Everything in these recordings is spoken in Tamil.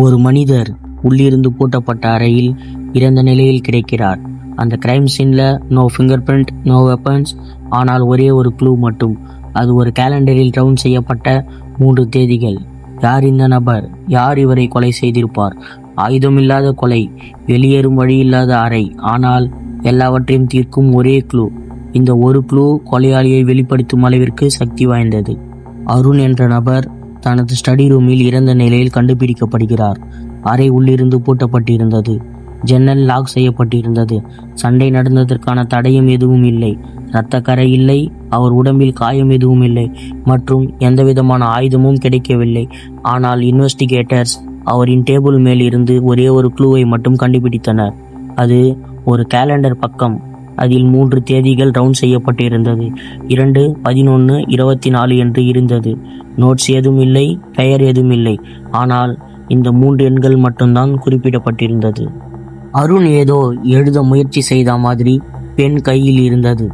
ஒரு மனிதர் உள்ளிருந்து பூட்டப்பட்ட அறையில் இறந்த நிலையில் கிடைக்கிறார். அந்த கிரைம் சீன்ல no fingerprint, no weapons, ஆனால் ஒரே ஒரு க்ளூ மட்டும். அது ஒரு கேலண்டரில் ரவுண்ட் செய்யப்பட்ட 3 தேதிகள். யார் இந்த நபர்? யார் இவரை கொலை செய்திருப்பார்? ஆயுதமில்லாத கொலை, வெளியேறும் வழி இல்லாத அறை, ஆனால் எல்லாவற்றையும் தீர்க்கும் ஒரே க்ளூ. இந்த ஒரு க்ளூ கொலையாளியை வெளிப்படுத்தும் அளவிற்கு சக்தி வாய்ந்தது. அருண் என்ற நபர் தனது ஸ்டடி ரூமில் இறந்த நிலையில் கண்டுபிடிக்கப்படுகிறார். அறை உள்ளிருந்து பூட்டப்பட்டிருந்தது. ஜன்னல் லாக் செய்யப்பட்டிருந்தது. சண்டை நடந்ததற்கான தடயம் எதுவும் இல்லை. இரத்தக்கரை இல்லை. அவர் உடம்பில் காயம் எதுவும் இல்லை மற்றும் எந்தவிதமான ஆயுதமும் கிடைக்கவில்லை. ஆனால் இன்வெஸ்டிகேட்டர்ஸ் அவரின் டேபிள் மேல் இருந்து ஒரே ஒரு க்ளூவை மட்டும் கண்டுபிடித்தனர். அது ஒரு கேலண்டர் பக்கம். அதில் 3 தேதிகள் ரவுண்ட் செய்யப்பட்டிருந்தது. 2, 11, 24 என்று இருந்தது. நோட்ஸ் எதுவும் இல்லை, பெயர் எதுவும் இல்லை. ஆனால் இந்த 3 எண்கள் மட்டும்தான் குறிப்பிடப்பட்டிருந்தது. அருண் ஏதோ எழுத முயற்சி செய்த மாதிரி பென் கையில் இருந்தது.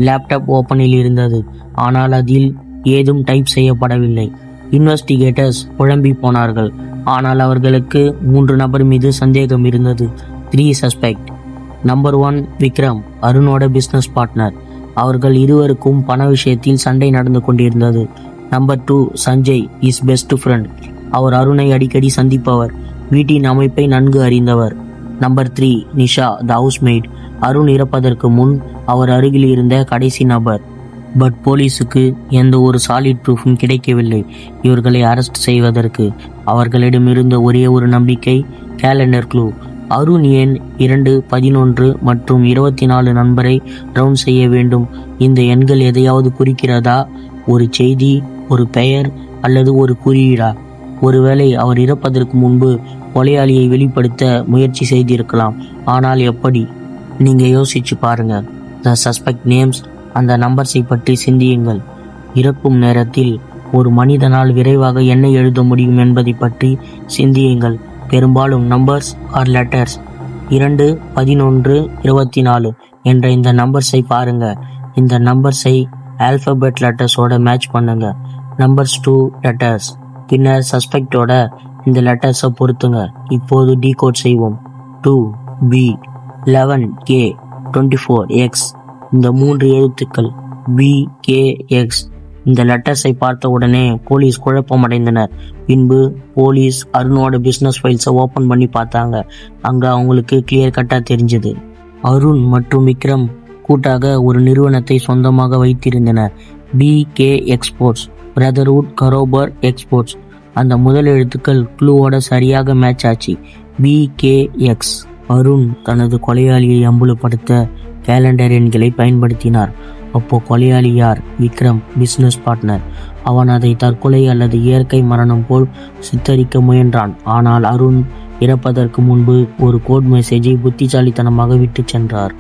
லேப்டாப் ஓப்பனில் இருந்தது. ஆனால் அதில் ஏதும் டைப் செய்யப்படவில்லை. இன்வெஸ்டிகேட்டர்ஸ் குழம்பி போனார்கள். ஆனால் அவர்களுக்கு 3 நபர் மீது சந்தேகம் இருந்தது. 3 சஸ்பெக்ட். நம்பர் 1 விக்ரம், அருணோட பிஸ்னஸ் பார்ட்னர். அவர்கள் இருவருக்கும் பண விஷயத்தில் சண்டை நடந்து கொண்டிருந்தது. Number 2 Sanjay, his best friend. அவர் அருணை அடிக்கடி சந்திப்பவர், வீட்டின் அமைப்பை நன்கு அறிந்தவர். Number 3 Nisha, the housemaid. Arun இறப்பதற்கு முன் அவர் அருகில் இருந்த கடைசி நபர். பட் போலீஸுக்கு எந்த ஒரு சாலிட் ப்ரூஃபும் கிடைக்கவில்லை இவர்களை அரெஸ்ட் செய்வதற்கு. அவர்களிடமிருந்த ஒரே ஒரு நம்பிக்கை கேலண்டர் க்ளூ. அருண் ஏன் 2, 11 மற்றும் 24 நம்பரை ரவுண்ட் செய்ய வேண்டும்? இந்த எண்கள் எதையாவது குறிக்கிறதா? ஒரு செய்தி, ஒரு பெயர் அல்லது ஒரு குறியீடா? ஒருவேளை அவர் இறப்பதற்கு முன்பு கொலையாளியை வெளிப்படுத்த முயற்சி செய்திருக்கலாம். ஆனால் எப்படி? நீங்க யோசிச்சு பாருங்க. த சஸ்பெக்ட் நேம்ஸ், அந்த நம்பர்ஸை பற்றி சிந்தியுங்கள். இறக்கும் நேரத்தில் ஒரு மனிதனால் விரைவாக என்ன எழுத முடியும் என்பதை பற்றி சிந்தியுங்கள். பெரும்பாலும் நம்பர்ஸ் ஆர் லெட்டர்ஸ். 2, 11, 24 என்ற இந்த நம்பர்ஸை பாருங்க. இந்த நம்பர்ஸை ஆல்பபெட் லெட்டர்ஸோட மேட்ச் பண்ணுங்க. Numbers 2 letters. பின்னர் சஸ்பெக்டோட இந்த லெட்டர்ஸை பொறுத்துங்க. இப்போது டீகோட் செய்வோம். 2B, 11K, 24X. இந்த 3 எழுத்துக்கள் BKX. இந்த லெட்டர்ஸை பார்த்த உடனே போலீஸ் குழப்பமடைந்தனர். பின்பு போலீஸ் அருணோட பிஸ்னஸ் ஃபைல்ஸை ஓப்பன் பண்ணி பார்த்தாங்க. அங்கே அவங்களுக்கு கிளியர் கட்டாக தெரிஞ்சது. அருண் மற்றும் விக்ரம் கூட்டாக ஒரு நிறுவனத்தை சொந்தமாக வைத்திருந்தனர். BK exports, Brotherwood Karobar exports. அந்த முதல் எழுத்துக்கள் க்ளூவோட சரியாக மேட்ச் ஆச்சு. BKX. அருண் தனது கொலையாளியை அம்பலப்படுத்த கேலண்டர் எண்களை பயன்படுத்தினார். அப்போ கொலையாளி யார்? Vikram, business partner. அவன் அதை தற்கொலை அல்லது இயற்கை மரணம் போல் சித்தரிக்க முயன்றான். ஆனால் அருண் இறப்பதற்கு முன்பு ஒரு கோட் மெசேஜை புத்திசாலித்தனமாக விட்டு சென்றார்.